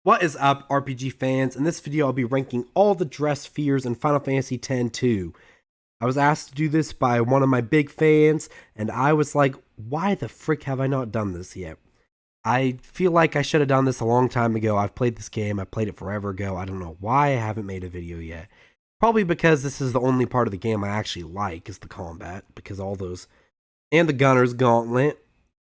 What is up, RPG fans? In this video, I'll be ranking all the Dresspheres in Final Fantasy X-2. I was asked to do this by one of my big fans, and I was like, why the frick have I not done this yet? I feel like I should have done this a long time ago. I've played this game. I played it forever ago. I don't know why I haven't made a video yet. Probably because this is the only part of the game I actually like, is the combat, because all those... And the Gunner's Gauntlet.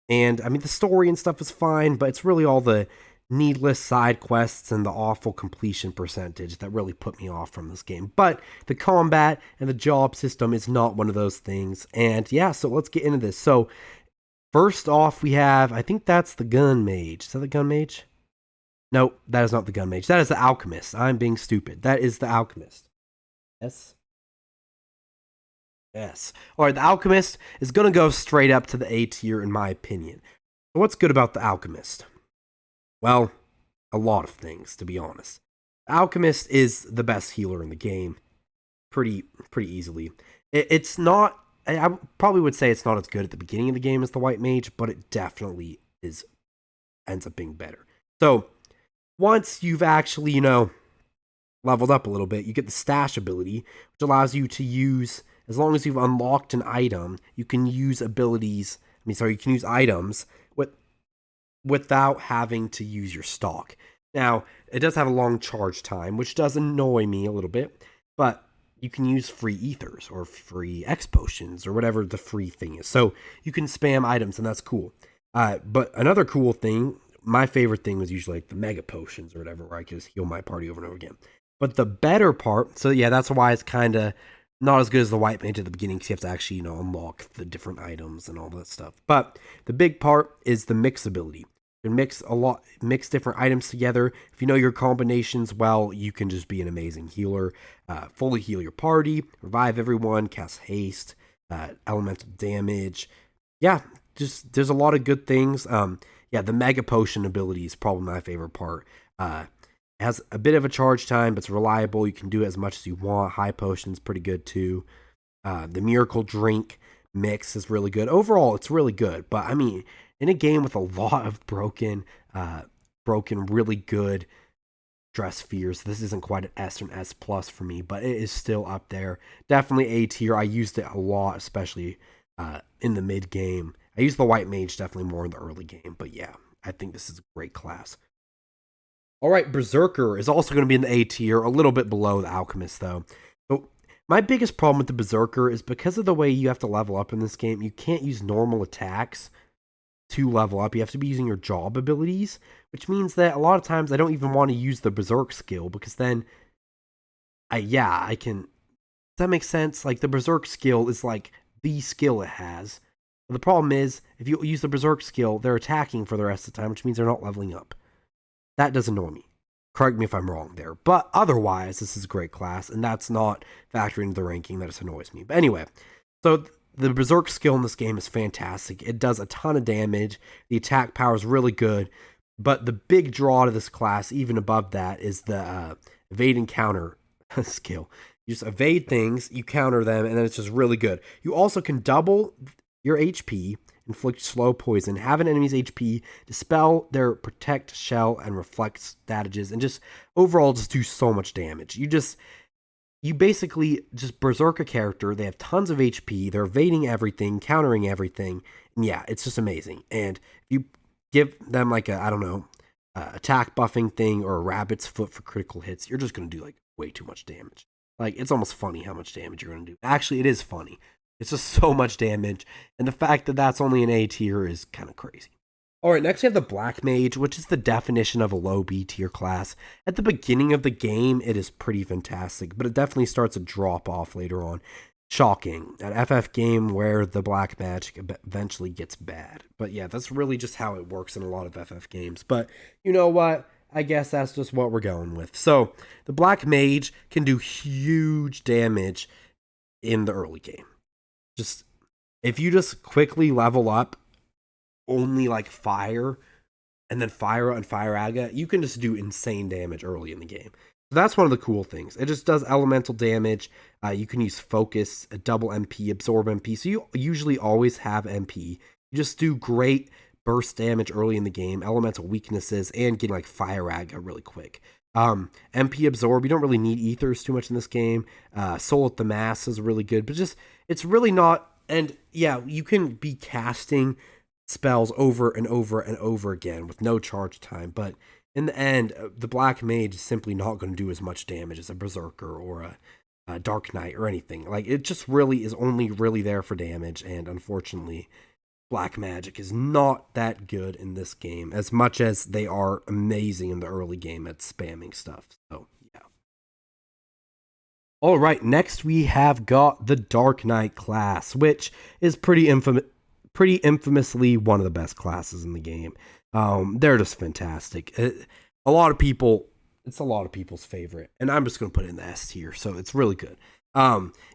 And, I mean, the story and stuff is fine, but it's really all the needless side quests and the awful completion percentage that really put me off from this game. But the combat and the job system is not one of those things. And yeah, so let's get into this. So first off, we have, I think that's the Gun Mage. Is that the Gun Mage? No, that is not the Gun Mage. That is the Alchemist. I'm being stupid. That is the Alchemist. Yes. Yes. Alright, the Alchemist is going to go straight up to the A tier in my opinion. So what's good about the Alchemist? Well, a lot of things, to be honest. Alchemist is the best healer in the game, pretty easily. It's not, I probably would say it's not as good at the beginning of the game as the White Mage, but it definitely ends up being better. So, once you've actually, leveled up a little bit, you get the stash ability, which allows you to use, as long as you've unlocked an item, you can use you can use items without having to use your stock. Now, it does have a long charge time, which does annoy me a little bit, but you can use free ethers or free X potions or whatever the free thing is. So you can spam items, and that's cool. But another cool thing, my favorite thing was usually like the mega potions or whatever, where I can just heal my party over and over again. But the better part, so yeah, that's why it's kind of not as good as the White Mage at the beginning, because you have to actually, unlock the different items and all that stuff. But the big part is the mix ability. You can mix different items together. If you know your combinations well, you can just be an amazing healer. Fully heal your party, revive everyone, cast haste, elemental damage. Yeah, just there's a lot of good things. Yeah, the mega potion ability is probably my favorite part. It has a bit of a charge time, but it's reliable. You can do it as much as you want. High potion's pretty good too. The miracle drink mix is really good. Overall, it's really good. But I mean, in a game with a lot of broken, really good Dresspheres, this isn't quite an S or an S plus for me, but it is still up there. Definitely A tier. I used it a lot, especially in the mid game. I used the White Mage definitely more in the early game, but yeah, I think this is a great class. All right, Berserker is also going to be in the A tier, a little bit below the Alchemist though. So my biggest problem with the Berserker is because of the way you have to level up in this game, you can't use normal attacks to level up. You have to be using your job abilities, which means that a lot of times I don't even want to use the Berserk skill, because then I can. Does that make sense? Like, the Berserk skill is like the skill it has. But the problem is, if you use the Berserk skill, they're attacking for the rest of the time, which means they're not leveling up. That does annoy me. Correct me if I'm wrong there. But otherwise, this is a great class, and that's not factoring into the ranking. That just annoys me. But anyway, so the Berserk skill in this game is fantastic. It does a ton of damage. The attack power is really good. But the big draw to this class, even above that, is the evade and counter skill. You just evade things, you counter them, and then it's just really good. You also can double your HP, inflict slow poison, have an enemy's HP, dispel their protect, shell, and reflect statages, and just overall just do so much damage. You basically just berserk a character. They have tons of HP. They're evading everything, countering everything. And yeah, it's just amazing. And if you give them like a, I don't know, attack buffing thing or a rabbit's foot for critical hits, you're just going to do like way too much damage. Like, it's almost funny how much damage you're going to do. Actually, it is funny. It's just so much damage. And the fact that that's only an A tier is kind of crazy. Alright, next we have the Black Mage, which is the definition of a low B tier class. At the beginning of the game, it is pretty fantastic, but it definitely starts to drop off later on. Shocking. An FF game where the Black Magic eventually gets bad. But yeah, that's really just how it works in a lot of FF games. But you know what? I guess that's just what we're going with. So, the Black Mage can do huge damage in the early game. If you just quickly level up only like fire and then fire and fire aga, you can just do insane damage early in the game. So that's one of the cool things. It just does elemental damage. You can use focus, a double MP, absorb MP. So you usually always have MP. You just do great burst damage early in the game, elemental weaknesses, and getting like Fire Aga really quick. MP Absorb, you don't really need ethers too much in this game. Soul at the Mass is really good, but just, it's really not, and yeah, you can be casting spells over and over and over again with no charge time, but in the end, the Black Mage is simply not going to do as much damage as a Berserker or a Dark Knight or anything. Like, it just really is only really there for damage, and unfortunately, Black Magic is not that good in this game, as much as they are amazing in the early game at spamming stuff. So, yeah. All right, next we have got the Dark Knight class, which is pretty infamously one of the best classes in the game. They're just fantastic. It's a lot of people's favorite, and I'm just going to put it in the S tier, so it's really good.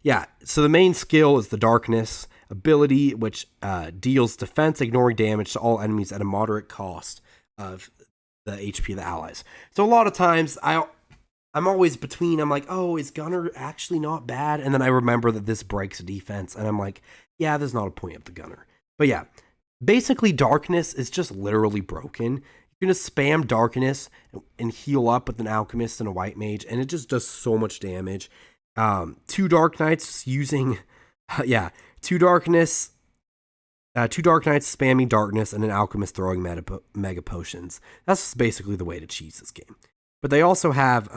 Yeah, so the main skill is the Darkness ability, which deals defense, ignoring damage to all enemies at a moderate cost of the HP of the allies. So a lot of times, I'm always between, I'm like, oh, is Gunner actually not bad? And then I remember that this breaks defense, and I'm like, yeah, there's not a point of the Gunner. But yeah, basically Darkness is just literally broken. You're going to spam Darkness and heal up with an Alchemist and a White Mage, and it just does so much damage. 2 Dark Knights using, two Dark Knights spamming Darkness and an Alchemist throwing Mega Potions. That's just basically the way to cheese this game. But they also have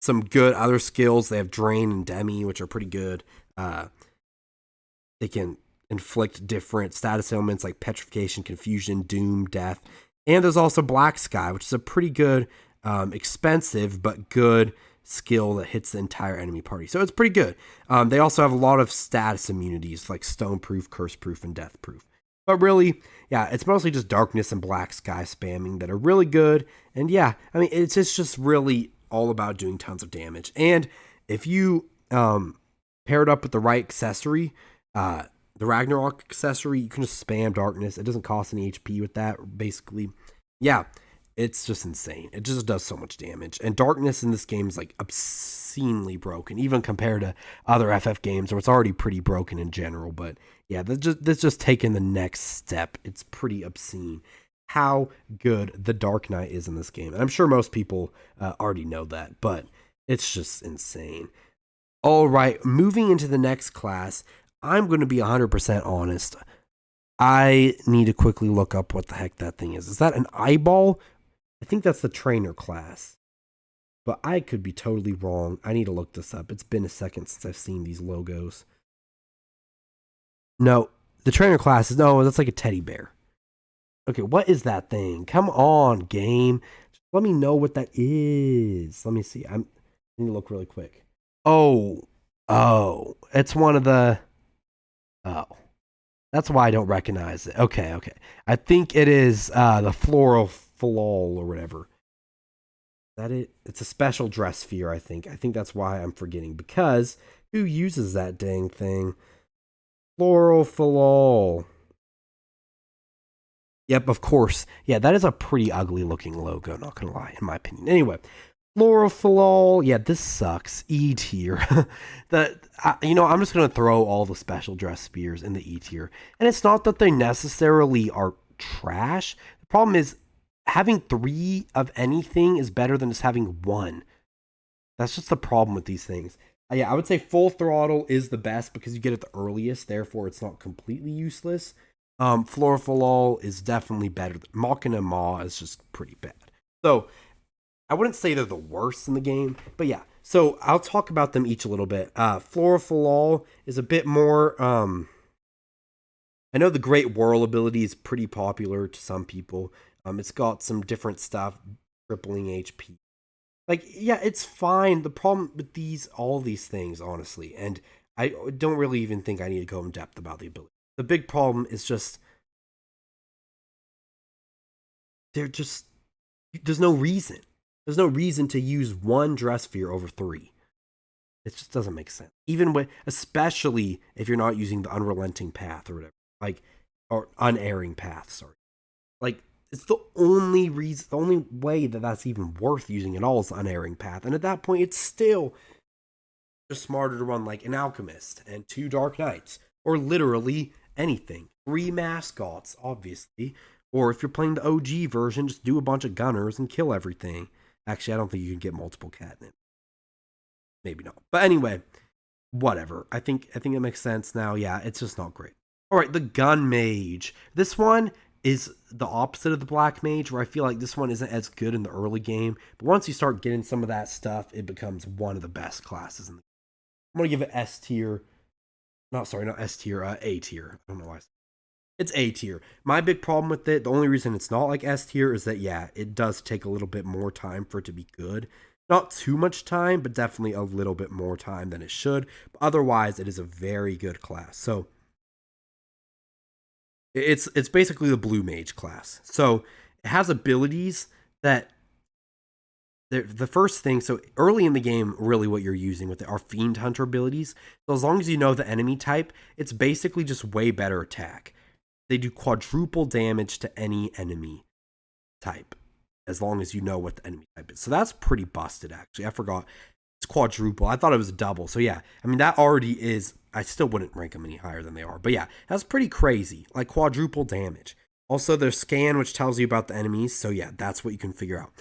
some good other skills. They have Drain and Demi, which are pretty good. They can inflict different status ailments like Petrification, Confusion, Doom, Death. And there's also Black Sky, which is a pretty good, expensive, but good skill that hits the entire enemy party. So it's pretty good. They also have a lot of status immunities like Stone Proof, Curse Proof, and Death Proof. But really, yeah, it's mostly just Darkness and Black Sky spamming that are really good. And yeah, I mean, it's just really all about doing tons of damage. And if you pair it up with the right accessory, the Ragnarok accessory, you can just spam Darkness. It doesn't cost any HP with that, basically. Yeah, it's just insane. It just does so much damage. And Darkness in this game is like obscenely broken, even compared to other FF games where it's already pretty broken in general. But yeah, that's just taking the next step. It's pretty obscene how good the Dark Knight is in this game. And I'm sure most people already know that, but it's just insane. All right, moving into the next class, I'm going to be 100% honest. I need to quickly look up what the heck that thing is. Is that an eyeball? I think that's the trainer class. But I could be totally wrong. I need to look this up. It's been a second since I've seen these logos. No, the trainer class is, no, that's like a teddy bear. Okay, what is that thing? Come on, game. Just let me know what that is. Let me see. I need to look really quick. Oh, it's one of the... Oh, that's why I don't recognize it. Okay. I think it is the Floral Fallal or whatever. Is that it? It's a special Dressphere, I think. I think that's why I'm forgetting, because who uses that dang thing? Floral Fallal. Yep, of course. Yeah, that is a pretty ugly looking logo, not gonna lie, in my opinion. Anyway, Floral Fallal, yeah, this sucks. E tier. I'm just gonna throw all the special Dresspheres in the E tier, and it's not that they necessarily are trash. The problem is having 3 of anything is better than just having 1. That's just the problem with these things. Yeah, I would say Full Throttle is the best because you get it the earliest, therefore it's not completely useless. Floral Fallal is definitely better. Machina Maw is just pretty bad. So I wouldn't say they're the worst in the game, but yeah. So I'll talk about them each a little bit. Floral Fallal is a bit more... I know the Great Whirl ability is pretty popular to some people. It's got some different stuff, tripling HP. Like, yeah, it's fine. The problem with all these things, honestly, and I don't really even think I need to go in depth about the ability. The big problem is just... There's no reason. There's no reason to use 1 Dressphere over 3. It just doesn't make sense. Especially if you're not using the unrelenting path or whatever. Or unerring path, sorry. It's the only reason, the only way that that's even worth using at all is the unerring path. And at that point, it's still just smarter to run like an Alchemist and 2 Dark Knights. Or literally anything. 3 mascots, obviously. Or if you're playing the OG version, just do a bunch of gunners and kill everything. Actually, I don't think you can get multiple catnip. Maybe not. But anyway, whatever. I think it makes sense now. Yeah, it's just not great. All right, the gun mage. This one is the opposite of the black mage, where I feel like this one isn't as good in the early game, but once you start getting some of that stuff, it becomes one of the best classes in the game. I'm gonna give it S tier. Not sorry, not S tier, A tier. I don't know why. It's A tier. My big problem with it, the only reason it's not like S tier is that, yeah, it does take a little bit more time for it to be good. Not too much time, but definitely a little bit more time than it should. But otherwise, it is a very good class. So it's basically the blue mage class. So it has abilities that the first thing, so early in the game, really what you're using with it are Fiend Hunter abilities. So as long as you know the enemy type, it's basically just way better attack. They do quadruple damage to any enemy type, as long as you know what the enemy type is. So that's pretty busted, actually. I forgot. It's quadruple. I thought it was double. So yeah, I mean, that already is, I still wouldn't rank them any higher than they are. But yeah, that's pretty crazy. Like quadruple damage. Also, there's scan, which tells you about the enemies. So yeah, that's what you can figure out.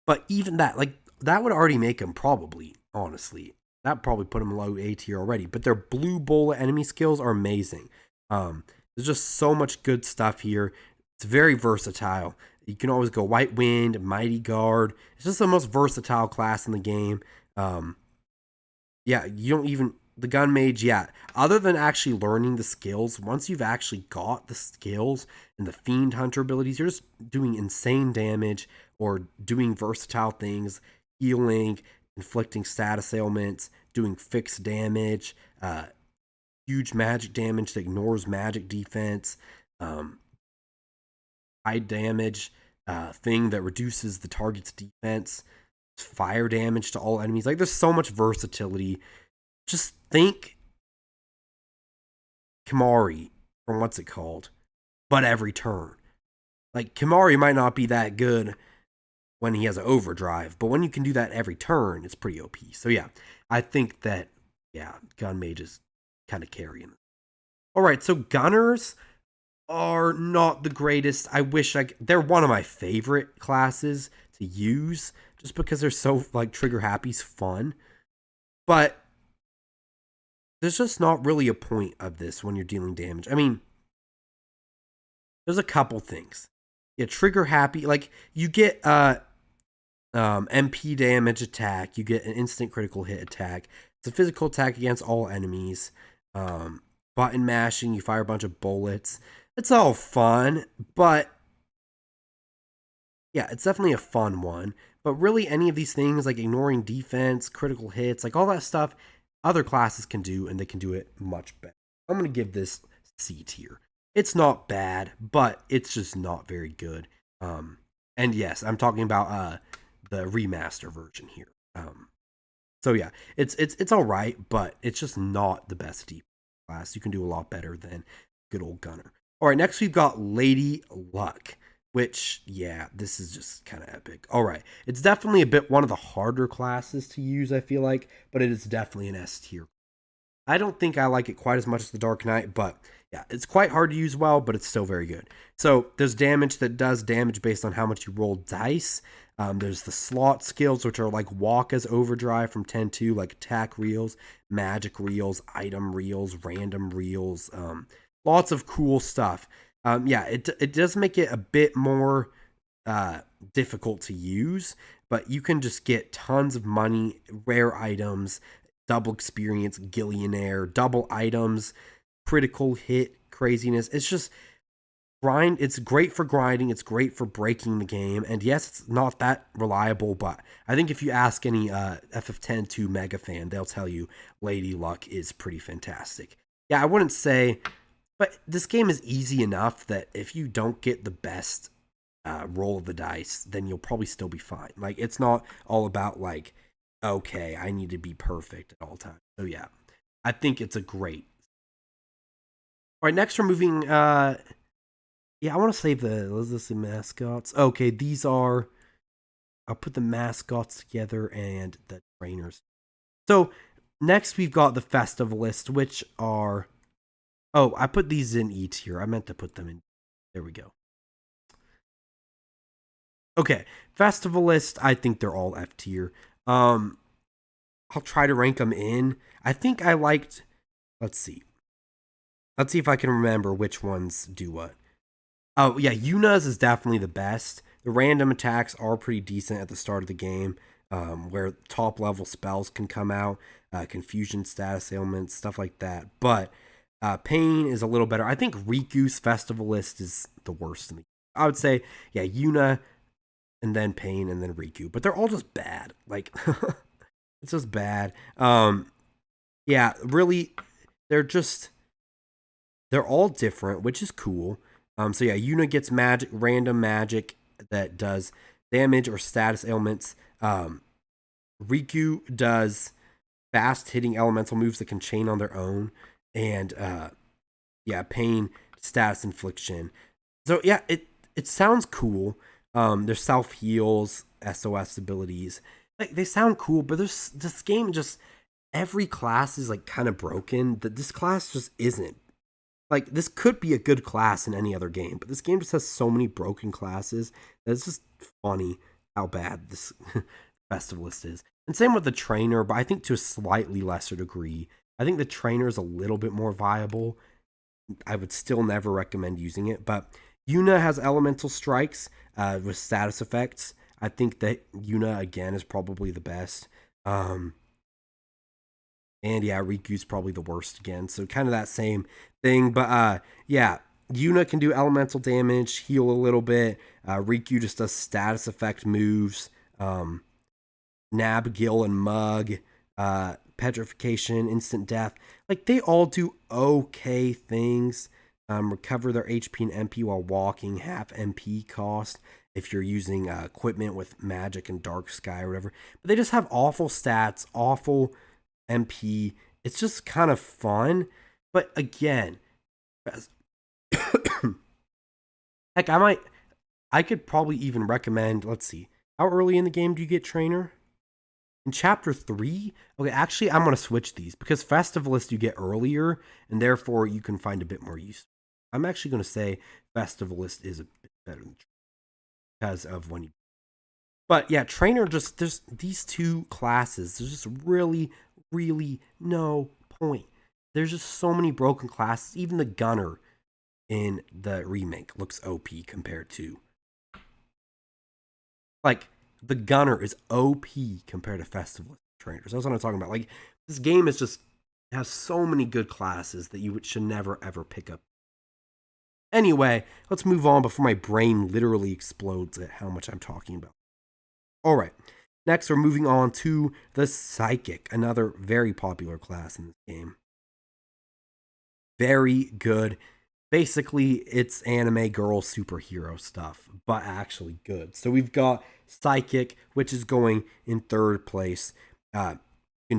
But even that, like, that would already make them probably, honestly. That probably put them low A tier already. But their blue bullet enemy skills are amazing. There's just so much good stuff here. It's very versatile. You can always go White Wind, Mighty Guard. It's just the most versatile class in the game. Yeah, you don't even, the gun mage, yeah. Other than actually learning the skills, once you've actually got the skills and the Fiend Hunter abilities, you're just doing insane damage or doing versatile things, healing, inflicting status ailments, doing fixed damage, huge magic damage that ignores magic defense, high damage thing that reduces the target's defense, fire damage to all enemies. Like, there's so much versatility. Just think Kimari from what's it called, but every turn. Like, Kimari might not be that good when he has an overdrive, but when you can do that every turn, it's pretty OP. So yeah, I think that, yeah, gun mage is kind of carrying. All right, so gunners are not the greatest. I wish they're one of my favorite classes to use just because they're so, like, trigger happy's fun. But there's just not really a point of this when you're dealing damage. I mean, there's a couple things. Yeah, trigger happy, like, you get MP damage attack, you get an instant critical hit attack. It's a physical attack against all enemies. Button mashing, you fire a bunch of bullets. It's all fun, but yeah, it's definitely a fun one. But really, any of these things, like ignoring defense, critical hits, like all that stuff, other classes can do, and they can do it much better. I'm going to give this C tier. It's not bad, but it's just not very good. And yes, I'm talking about the remaster version here. So yeah, it's all right, but it's just not the best defense class. You can do a lot better than good old Gunner. All right, next we've got Lady Luck, which, yeah, this is just kind of epic. All right, it's definitely a bit one of the harder classes to use, I feel like, but it is definitely an S tier. I don't think I like it quite as much as the Dark Knight, but yeah, it's quite hard to use well, but it's still very good. So there's damage that does damage based on how much you roll dice. There's the slot skills, which are like walk as overdrive from 10-2, like attack reels, magic reels, item reels, random reels, lots of cool stuff. Yeah, it does make it a bit more difficult to use, but you can just get tons of money, rare items, double experience, Gillionaire, double items, critical hit craziness. It's just grind. It's great for grinding. It's great for breaking the game. And yes, it's not that reliable, but I think if you ask any FF10-2 mega fan, they'll tell you Lady Luck is pretty fantastic. Yeah, I wouldn't say, but this game is easy enough that if you don't get the best roll of the dice, then you'll probably still be fine. Like, it's not all about, like, okay, I need to be perfect at all times. So yeah, I think it's a great. All right, next we're moving. Yeah, I want to save the mascots. Okay, these are. I'll put the mascots together and the trainers. So next we've got the Festivalist, which are Oh, I put these in E tier. I meant to put them in. There we go. Okay, Festivalist, I think they're all F tier. I'll try to rank them in. I think I liked. Let's see. Let's see if I can remember which ones do what. Oh yeah, Yuna's is definitely the best. The random attacks are pretty decent at the start of the game, where top level spells can come out, confusion status ailments, stuff like that. But Pain is a little better. I think Riku's Festivalist is the worst in the game. I would say, yeah, Yuna, and then Pain, and then Riku. But they're all just bad. Like, it's just bad. Yeah, really, they're just, they're all different, which is cool. So yeah, Yuna gets magic, random magic that does damage or status ailments. Riku does fast hitting elemental moves that can chain on their own, and yeah, Pain status infliction. So yeah, it sounds cool. There's self heals, SOS abilities. Like they sound cool, but there's this game just every class is like kind of broken. That this class just isn't. Like this could be a good class in any other game, but this game just has so many broken classes that it's just funny how bad this Festivalist is. And same with the trainer, but I think to a slightly lesser degree. I think the trainer is a little bit more viable. I would still never recommend using it, but Yuna has elemental strikes with status effects. I think that Yuna again is probably the best. And yeah, Riku's probably the worst again. So kind of that same thing. But yeah, Yuna can do elemental damage, heal a little bit. Riku just does status effect moves. Nab, Gill, and Mug. Petrification, instant death. Like they all do okay things. Recover their HP and MP while walking, half MP cost if you're using equipment with magic and dark sky or whatever. But they just have awful stats, awful MP. It's just kind of fun. But again, heck, I could probably even recommend, let's see, how early in the game do you get trainer? In chapter 3? Okay, actually, I'm going to switch these because Festivalist you get earlier, and therefore you can find a bit more use. I'm actually going to say Festivalist is a bit better than because of when you. But yeah, trainer just, there's these two classes. There's just really, really no point. There's just so many broken classes. Even the gunner in the remake looks OP compared to. Like, the gunner is OP compared to Festivalist trainers. That's what I'm talking about. Like, this game is just has so many good classes that you should never ever pick up. Anyway, let's move on before my brain literally explodes at how much I'm talking about. All right. Next, we're moving on to the Psychic, another very popular class in this game. Very good. Basically, it's anime girl superhero stuff, but actually good. So we've got Psychic, which is going in third place. Can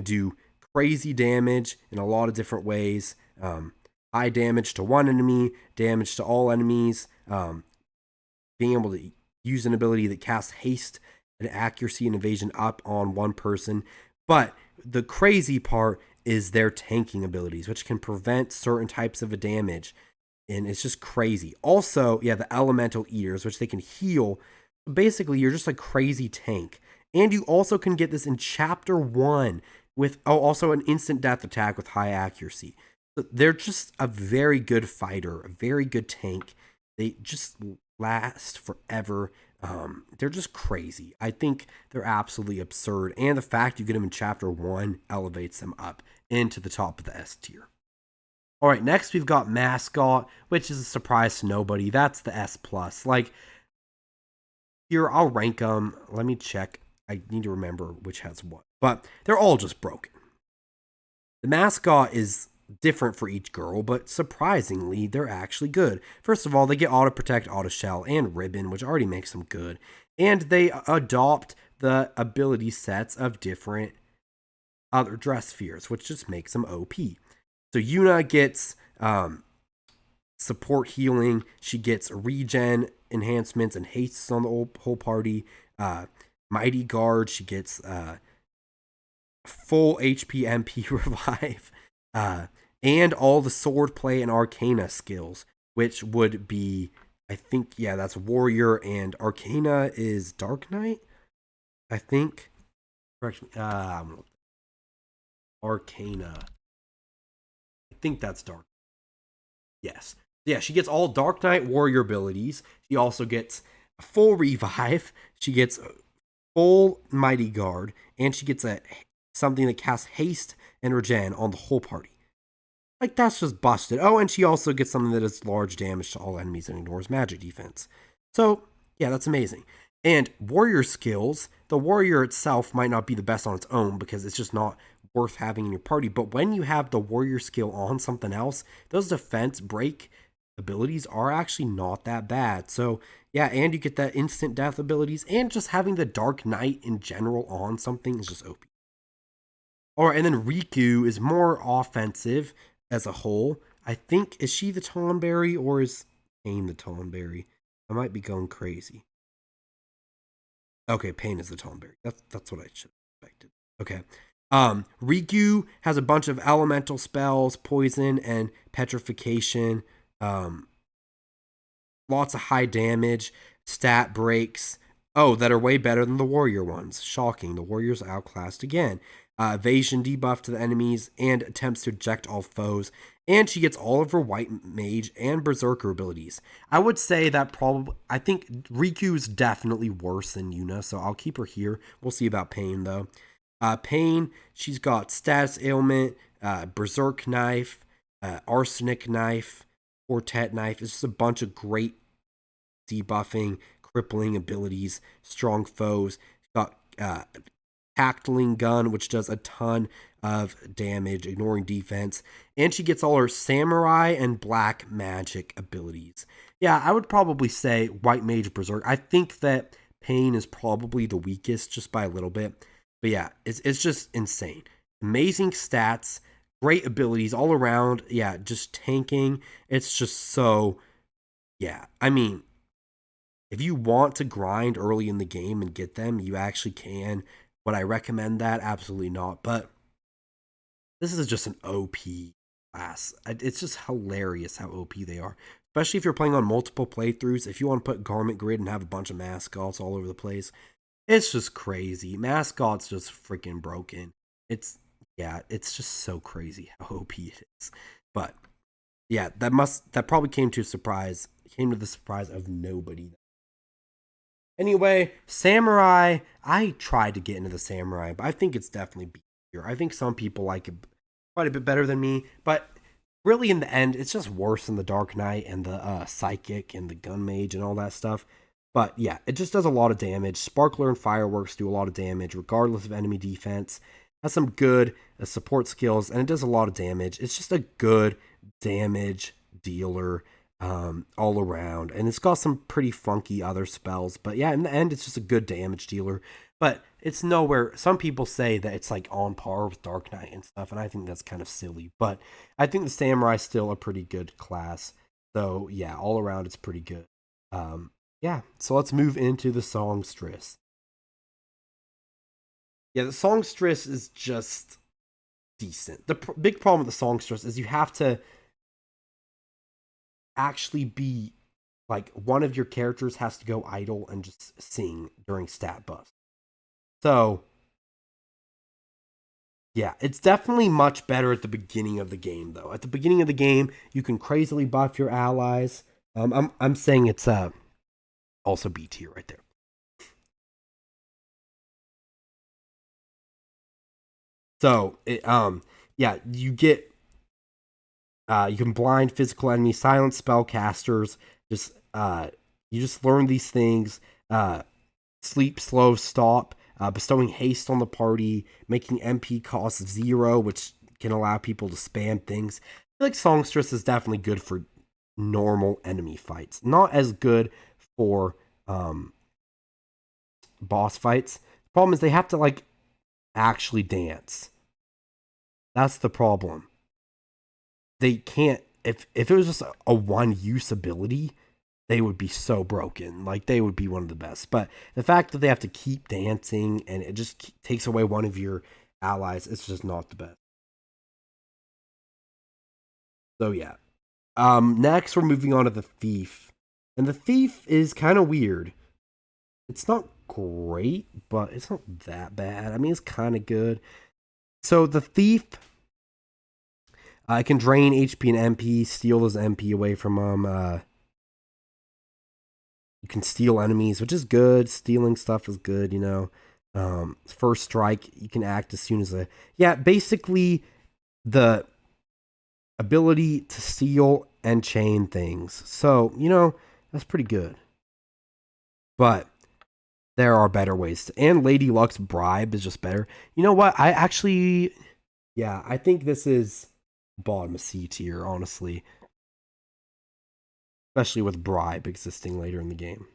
do crazy damage in a lot of different ways. High damage to one enemy, damage to all enemies. Being able to use an ability that casts haste and accuracy and evasion up on one person. But the crazy part is their tanking abilities, which can prevent certain types of damage. And it's just crazy. Also, yeah, the elemental eaters, which they can heal. Basically, you're just a crazy tank. And you also can get this in chapter 1 with also an instant death attack with high accuracy. So they're just a very good fighter, a very good tank. They just last forever. They're just crazy. I think they're absolutely absurd. And the fact you get them in chapter 1 elevates them up into the top of the S tier. All right, next we've got Mascot, which is a surprise to nobody. That's the S+. Like, here, I'll rank them. Let me check. I need to remember which has what. But they're all just broken. The Mascot is different for each girl, but surprisingly, they're actually good. First of all, they get Auto Protect, Auto Shell, and Ribbon, which already makes them good. And they adopt the ability sets of different other Dresspheres, which just makes them OP. So Yuna gets support healing. She gets regen enhancements and hastes on the whole party. Mighty Guard, she gets full HP MP revive. and all the swordplay and arcana skills, which would be, I think, yeah, that's warrior, and arcana is dark knight, I think. Correct me. Arcana. I think that's dark. Yes. Yeah, she gets all Dark Knight warrior abilities. She also gets full revive. She gets full mighty guard, and she gets something that casts haste and regen on the whole party. Like, that's just busted. Oh, and she also gets something that does large damage to all enemies and ignores magic defense. So, yeah, that's amazing. And warrior skills, the warrior itself might not be the best on its own because it's just not worth having in your party. But when you have the warrior skill on something else, those defense break abilities are actually not that bad. So, yeah, and you get that instant death abilities, and just having the Dark Knight in general on something is just OP. Or, and then Riku is more offensive as a whole. I think, is she the Tonberry or is Pain the Tonberry? I might be going crazy. Okay, Pain is the Tonberry. That's what I should have expected. Okay. Riku has a bunch of elemental spells, poison and petrification. Lots of high damage, stat breaks. Oh, that are way better than the warrior ones. Shocking. The warriors outclassed again. Evasion debuff to the enemies and attempts to eject all foes. And she gets all of her white mage and berserker abilities. I would say that I think Riku is definitely worse than Yuna, so I'll keep her here. We'll see about Pain though. Pain, she's got status ailment, berserk knife, arsenic knife, quartet knife. It's just a bunch of great debuffing, crippling abilities, strong foes. She's got tackling gun, which does a ton of damage, ignoring defense, and she gets all her samurai and black magic abilities. Yeah, I would probably say white mage berserk. I think that Pain is probably the weakest just by a little bit. But yeah, it's just insane. Amazing stats, great abilities all around. Yeah, just tanking. It's just so, yeah. I mean, if you want to grind early in the game and get them, you actually can. Would I recommend that? Absolutely not. But this is just an OP class. It's just hilarious how OP they are. Especially if you're playing on multiple playthroughs. If you want to put Garment Grid and have a bunch of mascots all over the place, it's just crazy. Mascot's just freaking broken. It's just so crazy how OP it is. But yeah, that probably came to the surprise of nobody. Anyway, Samurai, I tried to get into the Samurai, but I think it's definitely better. I think some people like it quite a bit better than me, but really in the end, it's just worse than the Dark Knight and the Psychic and the Gun Mage and all that stuff. But yeah, it just does a lot of damage. Sparkler and Fireworks do a lot of damage, regardless of enemy defense. Has some good support skills, and it does a lot of damage. It's just a good damage dealer all around. And it's got some pretty funky other spells. But yeah, in the end, it's just a good damage dealer. But it's nowhere. Some people say that it's like on par with Dark Knight and stuff, and I think that's kind of silly. But I think the Samurai's still a pretty good class. So yeah, all around, it's pretty good. Yeah, so let's move into the Songstress. Yeah, the Songstress is just decent. The big problem with the Songstress is you have to actually be like one of your characters has to go idle and just sing during stat buffs. So yeah, it's definitely much better at the beginning of the game though. At the beginning of the game, you can crazily buff your allies. I'm saying it's also B tier right there. So yeah, you can blind physical enemies, silence spellcasters. Just you just learn these things. Sleep, slow, stop. Bestowing haste on the party, making MP cost 0, which can allow people to spam things. I feel like Songstress is definitely good for normal enemy fights. Not as good for boss fights. The problem is they have to like actually dance. That's the problem. They can't. If it was just a one use ability, they would be so broken. Like they would be one of the best. But the fact that they have to keep dancing and it just takes away one of your allies, it's just not the best. So yeah. Next we're moving on to the Thief. And the Thief is kind of weird. It's not great, but it's not that bad. I mean, it's kind of good. So the Thief, can drain HP and MP, steal those MP away from them. You can steal enemies, which is good. Stealing stuff is good, you know. First strike, you can act as soon as yeah, basically the ability to steal and chain things. So, you know, that's pretty good. But there are better ways to, and Lady Luck's bribe is just better. You know what? I actually, yeah, I think this is bottom of C tier, honestly. Especially with bribe existing later in the game.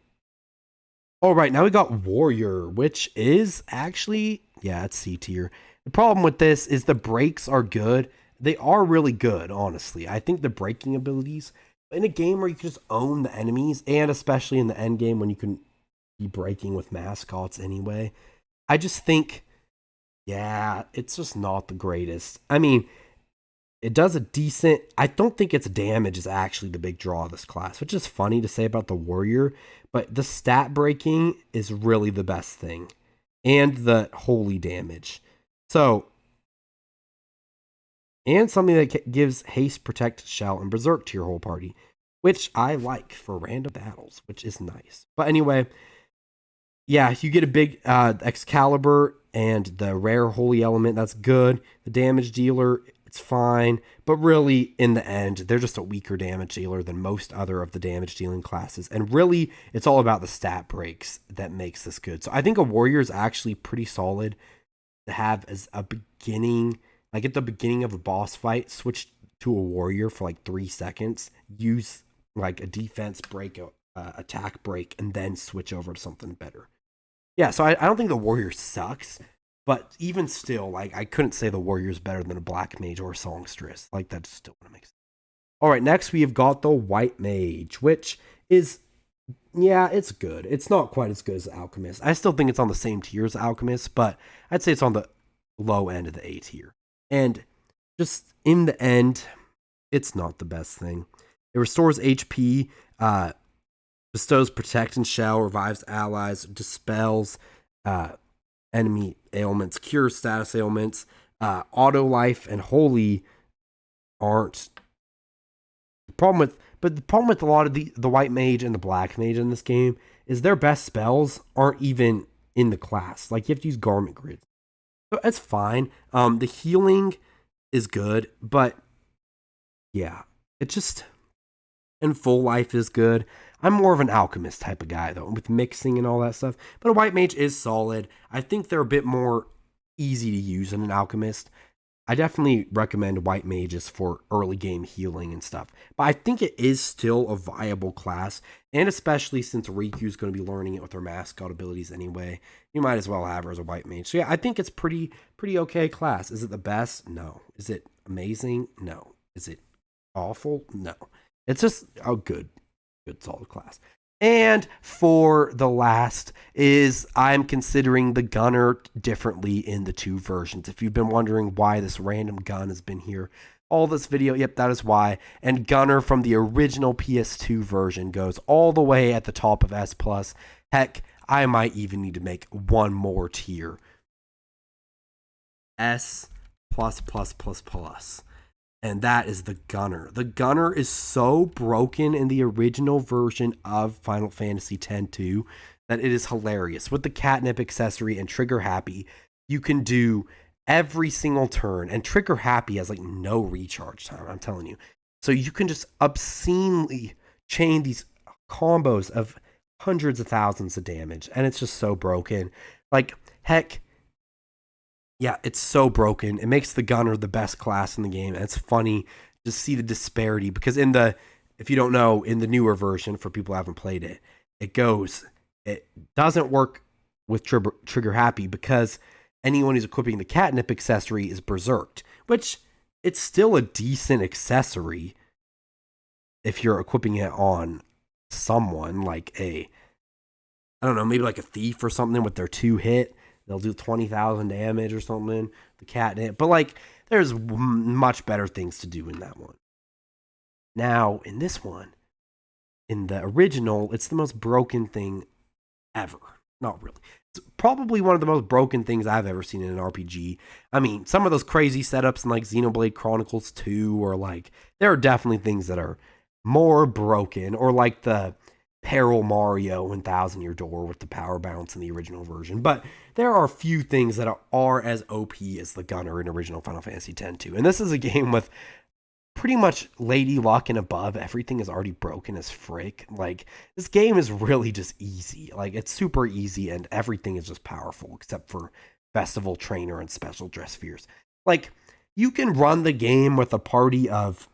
All right, now we got Warrior, which is actually, yeah, it's C tier. The problem with this is the breaks are good. They are really good, honestly. I think the breaking abilities, in a game where you can just own the enemies, and especially in the end game when you can be breaking with mascots anyway, I just think, yeah, it's just not the greatest. I mean, it does a decent, I don't think its damage is actually the big draw of this class, which is funny to say about the Warrior, but the stat breaking is really the best thing, and the holy damage. So, and something that gives haste, protect, shout, and berserk to your whole party, which I like for random battles, which is nice. But anyway, yeah, you get a big Excalibur and the rare holy element. That's good. The damage dealer, it's fine. But really, in the end, they're just a weaker damage dealer than most other of the damage dealing classes. And really, it's all about the stat breaks that makes this good. So I think a warrior is actually pretty solid to have as a beginning. Like at the beginning of a boss fight, switch to a warrior for like 3 seconds. Use like a defense break, attack break, and then switch over to something better. Yeah, so I don't think the warrior sucks, but even still, like I couldn't say the warrior is better than a black mage or a songstress. Like that still wouldn't make sense. All right, next we have got the white mage, which is, yeah, it's good. It's not quite as good as the alchemist. I still think it's on the same tier as the alchemist, but I'd say it's on the low end of the A tier. And just in the end, it's not the best thing. It restores HP, bestows protect and shell, revives allies, dispels enemy ailments, cures status ailments. Auto life and holy aren't the problem with. But the problem with a lot of the white mage and the black mage in this game is their best spells aren't even in the class. Like you have to use garment grids. So it's fine. The healing is good, but yeah, it just, and full life is good. I'm more of an alchemist type of guy though, with mixing and all that stuff. But a white mage is solid. I think they're a bit more easy to use than an alchemist. I definitely recommend white mages for early game healing and stuff. But I think it is still a viable class, and especially since Riku's going to be learning it with her mascot abilities anyway, you might as well have her as a white mage. So yeah, I think it's pretty okay class. Is it the best? No. Is it amazing? No. Is it awful? No. It's just a good solid class. And for the last is I'm considering the gunner differently in the 2 versions. If you've been wondering why this random gun has been here all this video, yep, that is why. And gunner from the original PS2 version goes all the way at the top of S+. Heck, I might even need to make one more tier. S++++. And that is the gunner. The gunner is so broken in the original version of Final Fantasy X-2 that it is hilarious. With the catnip accessory and trigger happy, you can do every single turn, and trigger happy has like no recharge time, I'm telling you. So you can just obscenely chain these combos of hundreds of thousands of damage, and it's just so broken. Like, heck, yeah, it's so broken. It makes the gunner the best class in the game. And it's funny to see the disparity because if you don't know, in the newer version, for people who haven't played it, it doesn't work with trigger happy because anyone who's equipping the catnip accessory is berserked, which it's still a decent accessory if you're equipping it on someone like I don't know, maybe like a thief or something with their 2-hit. They'll do 20,000 damage or something, the catnip. But, like, there's much better things to do in that one. Now, in this one, in the original, it's the most broken thing ever. Not really. It's probably one of the most broken things I've ever seen in an RPG. I mean, some of those crazy setups in like Xenoblade Chronicles 2, or like, there are definitely things that are more broken, or like the Peril Mario in Thousand Year Door with the power bounce in the original version. But there are a few things that are as OP as the gunner in original Final Fantasy X-2. And this is a game with pretty much Lady Luck and above. Everything is already broken as frick. Like, this game is really just easy. Like, it's super easy, and everything is just powerful except for Festival Trainer and Special Dresspheres. Like, you can run the game with a party of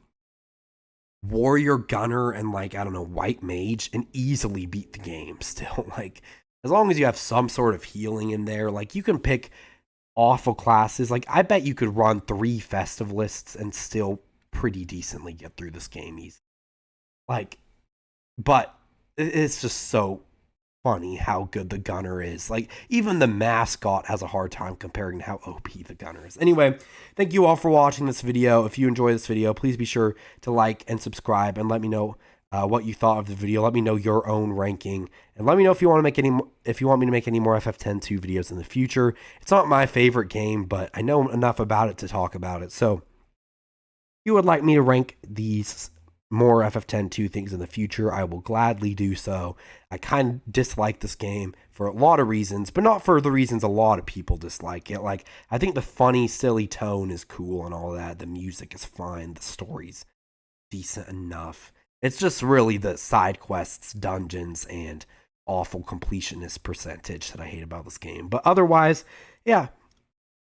Warrior Gunner and, like, I don't know, White Mage and easily beat the game still. Like, as long as you have some sort of healing in there, like, you can pick awful classes. Like, I bet you could run 3 Festivalists and still pretty decently get through this game easy. Like, but it's just so funny how good the gunner is. Like, even the Mascot has a hard time comparing how OP the gunner is. Anyway, thank you all for watching this video. If you enjoyed this video, please be sure to like and subscribe, and let me know what you thought of the video. Let me know your own ranking, and let me know if you want me to make any more FF10-2 videos in the future. It's not my favorite game, but I know enough about it to talk about it. So, if you would like me to rank these more FF10-2 things in the future, I will gladly do so. I kind of dislike this game for a lot of reasons, but not for the reasons a lot of people dislike it. Like, I think the funny, silly tone is cool and all that. The music is fine. The story's decent enough. It's just really the side quests, dungeons, and awful completionist percentage that I hate about this game. But otherwise, yeah,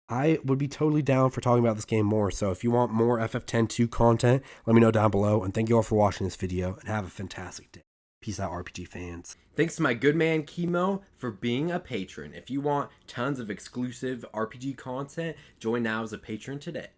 I would be totally down for talking about this game more. So if you want more FF10-2 content, let me know down below. And thank you all for watching this video, and have a fantastic day. Peace out, RPG fans. Thanks to my good man Chemo for being a patron. If you want tons of exclusive RPG content, join now as a patron today.